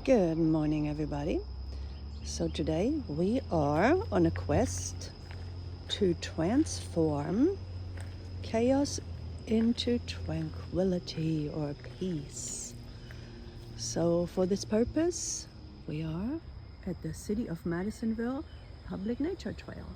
Good morning, everybody. So today we are on a quest to transform chaos into tranquility or peace. So for this purpose, we are at the city of Madisonville Public Nature Trail.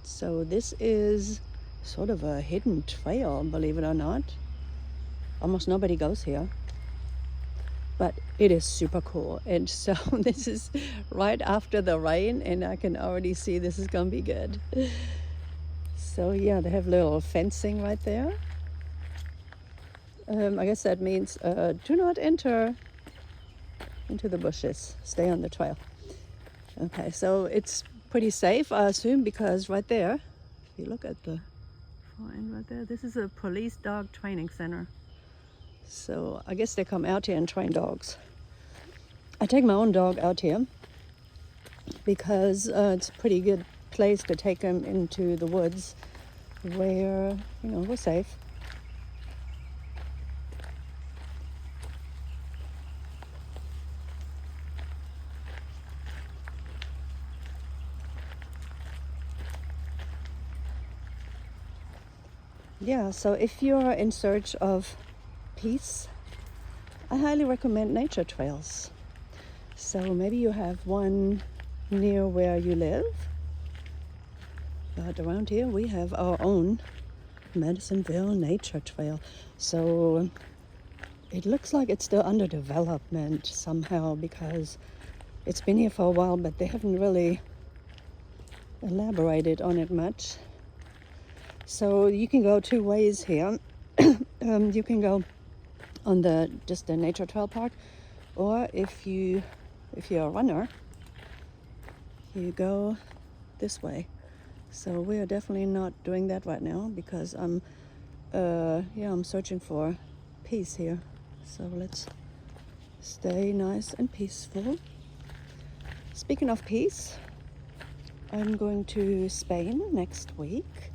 So this is sort of a hidden trail, believe it or not. Almost nobody goes here. But it is super cool. And so this is right after the rain, and I can already see this is gonna be good. So yeah, they have little fencing right there. I guess that means do not enter into the bushes, stay on the trail. Okay, so it's pretty safe, I assume, because right there, if you look at the far end right there, this is a police dog training center. So I guess they come out here and train dogs. I take my own dog out here because it's a pretty good place to take him into the woods where, we're safe. Yeah, so if you're in search of peace, I highly recommend nature trails. So maybe you have one near where you live, but around here we have our own Madisonville Nature Trail. So it looks like it's still under development somehow because it's been here for a while, but they haven't really elaborated on it much. So you can go two ways here. You can go on just the nature trail part, or if you're a runner, you go this way. So we are definitely not doing that right now because I'm searching for peace here. So let's stay nice and peaceful. Speaking of peace, I'm going to Spain next week.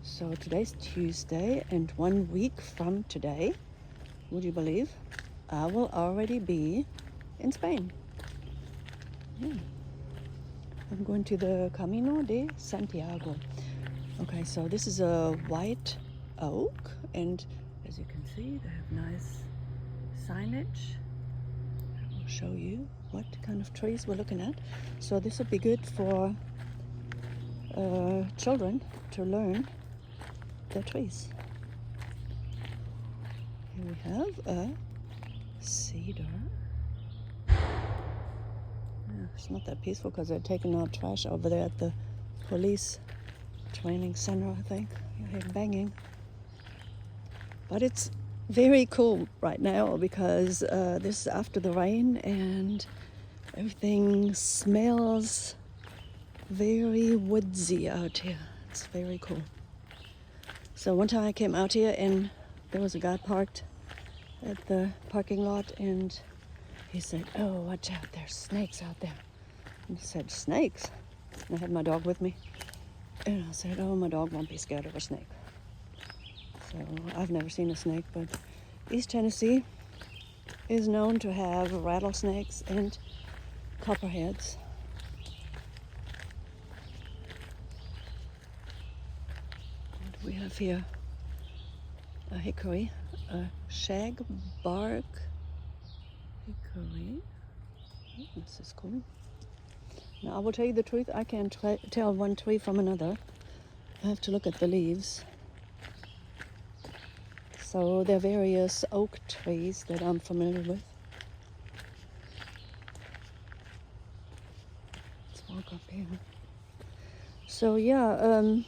So today's Tuesday, and 1 week from today, would you believe, I will already be in Spain. Yeah. I'm going to the Camino de Santiago. Okay, so this is a white oak, and as you can see, they have nice signage. I will show you what kind of trees we're looking at. So this would be good for children to learn the trees. Here we have a cedar. Yeah, it's not that peaceful because they're taking out trash over there at the police training center, I think. You hear banging. But it's very cool right now because this is after the rain and everything smells very woodsy out here. It's very cool. So one time I came out here and there was a guy parked at the parking lot, and he said, "Oh, watch out, there's snakes out there." And I said, "Snakes?" And I had my dog with me. And I said, "Oh, my dog won't be scared of a snake." So I've never seen a snake, but East Tennessee is known to have rattlesnakes and copperheads. What do we have here? A hickory, a shagbark hickory. Oh, this is cool. Now, I will tell you the truth, I can't tell one tree from another. I have to look at the leaves. So there are various oak trees that I'm familiar with. Let's walk up here. So yeah,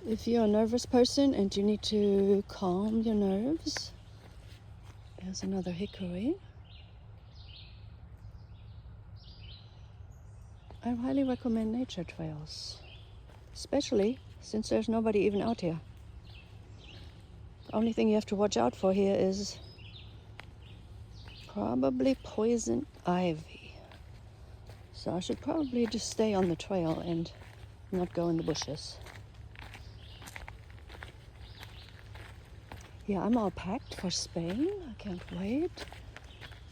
if you're a nervous person and you need to calm your nerves, there's another hickory. I highly recommend nature trails, especially since there's nobody even out here. The only thing you have to watch out for here is probably poison ivy. So I should probably just stay on the trail and not go in the bushes. Yeah, I'm all packed for Spain. I can't wait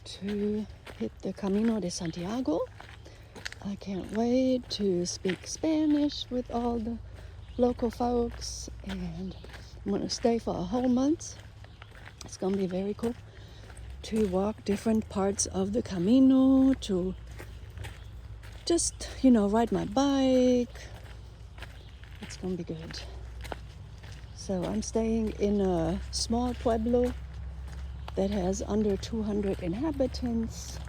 to hit the Camino de Santiago. I can't wait to speak Spanish with all the local folks, and I'm going to stay for a whole month. It's going to be very cool to walk different parts of the Camino, to just, ride my bike. It's going to be good. So I'm staying in a small pueblo that has under 200 inhabitants.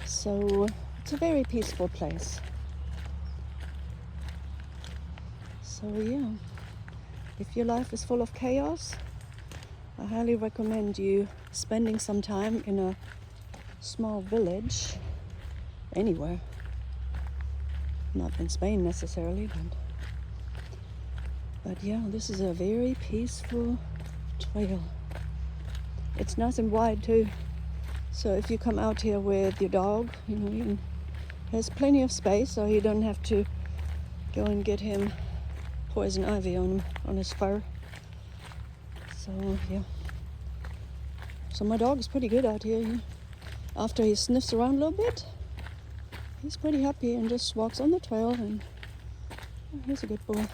So it's a very peaceful place. So yeah, if your life is full of chaos, I highly recommend you spending some time in a small village, anywhere. Not in Spain necessarily, but yeah, this is a very peaceful trail. It's nice and wide too. So if you come out here with your dog, there's plenty of space, so you don't have to go and get him poison ivy on his fur. So yeah. So my dog is pretty good out here. After he sniffs around a little bit, he's pretty happy and just walks on the trail, and he's a good boy.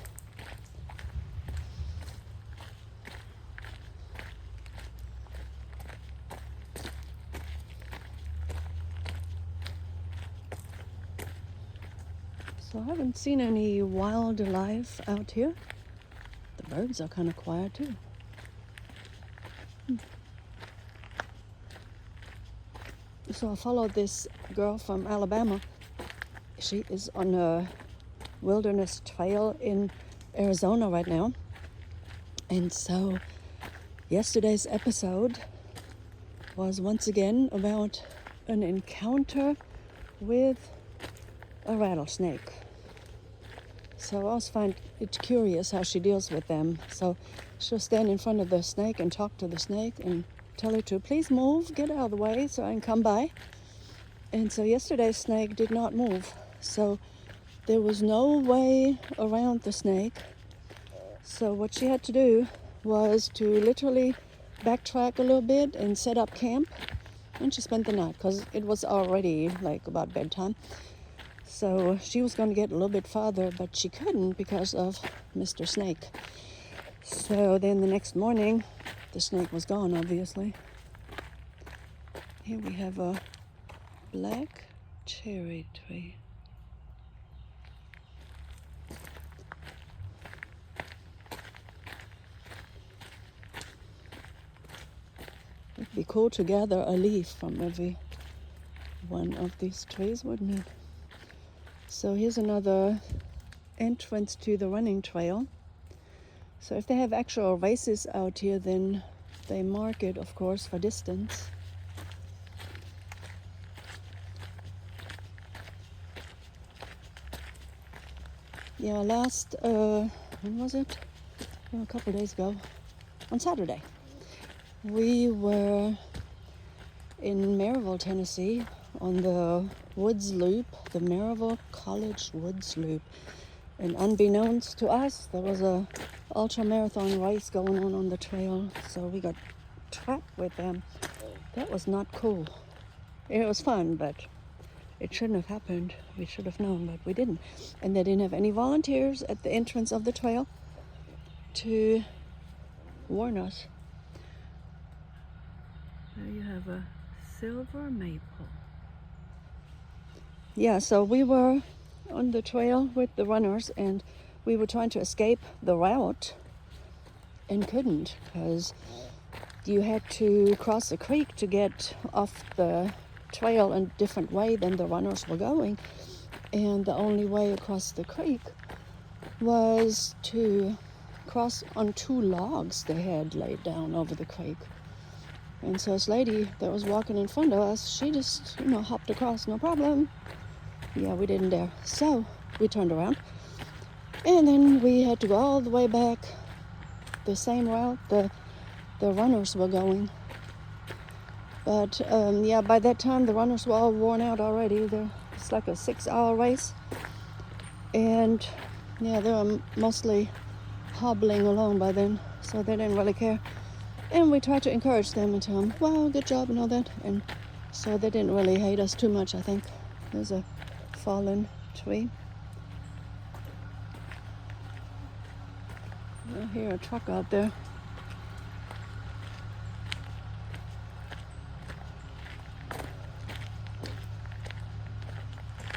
So I haven't seen any wildlife out here. The birds are kind of quiet too. So I followed this girl from Alabama. She is on a wilderness trail in Arizona right now. And so yesterday's episode was once again about an encounter with a rattlesnake. So I always find it curious how she deals with them. So she'll stand in front of the snake and talk to the snake and tell her to please move, get out of the way so I can come by. And so yesterday's snake did not move. So there was no way around the snake. So what she had to do was to literally backtrack a little bit and set up camp. And she spent the night because it was already like about bedtime. So she was going to get a little bit farther, but she couldn't because of Mr. Snake. So then the next morning, the snake was gone, obviously. Here we have a black cherry tree. It'd be cool to gather a leaf from every one of these trees, wouldn't it? So here's another entrance to the running trail. So if they have actual races out here, then they mark it, of course, for distance. Yeah, when was it? A couple of days ago, on Saturday, we were in Maryville, Tennessee, on the Woods Loop, the Maryville College Woods Loop. And unbeknownst to us, there was a ultra marathon race going on the trail, so we got trapped with them. That was not cool. It was fun, but it shouldn't have happened. We should have known, but we didn't. And they didn't have any volunteers at the entrance of the trail to warn us. There you have a silver maple. Yeah, so we were on the trail with the runners, and we were trying to escape the route and couldn't, because you had to cross a creek to get off the trail in a different way than the runners were going. And the only way across the creek was to cross on two logs they had laid down over the creek. And so this lady that was walking in front of us, she just, hopped across, no problem. Yeah, we didn't dare. So we turned around, and then we had to go all the way back the same route the runners were going. But by that time the runners were all worn out already. It's like a 6-hour race, and they were mostly hobbling along by then, so they didn't really care. And we tried to encourage them and tell them, wow, good job and all that. And so they didn't really hate us too much, I think. There's a fallen tree. I hear a truck out there.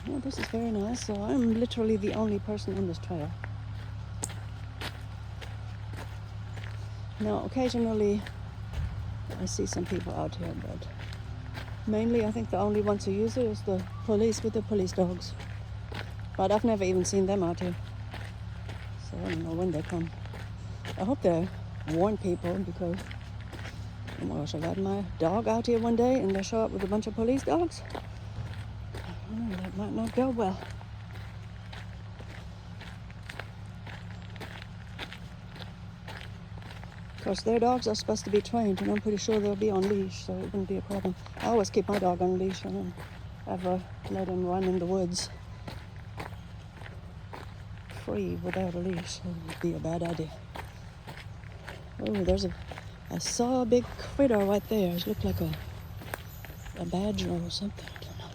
Oh, this is very nice. So I'm literally the only person on this trail. Now, occasionally I see some people out here, but mainly I think the only ones who use it is the police with the police dogs. But I've never even seen them out here. So I don't know when they come. I hope they warn people, because oh my gosh, I got my dog out here one day and they show up with a bunch of police dogs. That might not go well. Of course, their dogs are supposed to be trained, and I'm pretty sure they'll be on leash, so it wouldn't be a problem. I always keep my dog on leash. I don't ever let him run in the woods free without a leash. It would be a bad idea. Oh, I saw a big critter right there. It looked like a badger or something. I don't know.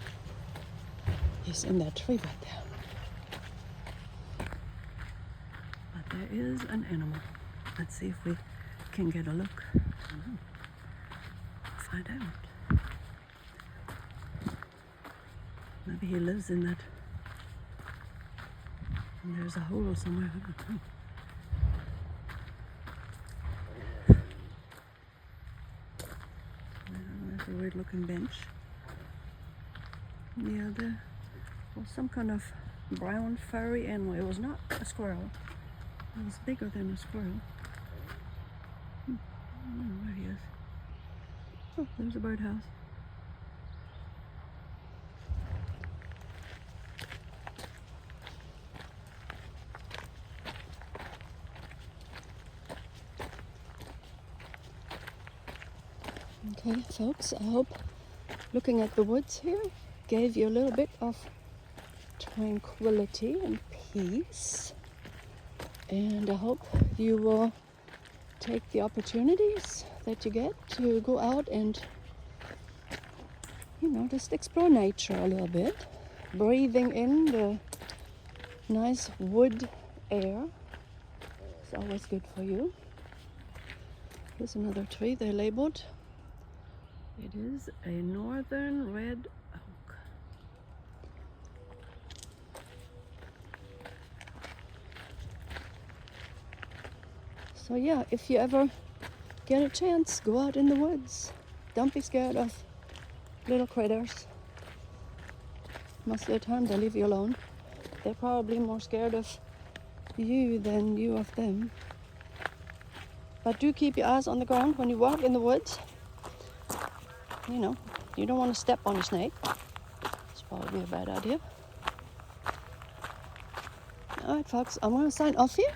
He's in that tree right there. But there is an animal. Let's see if we can get a look. Find out. Maybe he lives in that. And there's a hole somewhere. I don't know. There's a weird looking bench. Yeah, there was some kind of brown furry animal. It was not a squirrel. It was bigger than a squirrel. I don't know where he is. Oh, there's a birdhouse. Okay, folks, I hope looking at the woods here gave you a little bit of tranquility and peace. And I hope you will take the opportunities that you get to go out and, just explore nature a little bit. Breathing in the nice wood air is always good for you. Here's another tree they labeled. It is a northern red oak. So yeah, if you ever get a chance, go out in the woods. Don't be scared of little critters. Most of the time they leave you alone. They're probably more scared of you than you of them. But do keep your eyes on the ground when you walk in the woods. You don't want to step on a snake. It's probably a bad idea. All right, folks, I'm going to sign off here.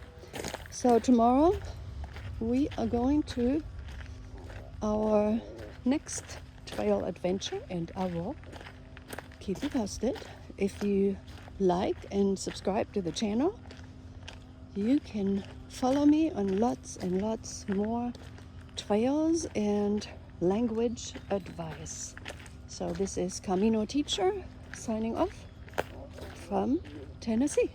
So tomorrow we are going to our next trail adventure, and I will keep you posted. If you like and subscribe to the channel, you can follow me on lots and lots more trails and language advice. So this is Camino teacher signing off from Tennessee.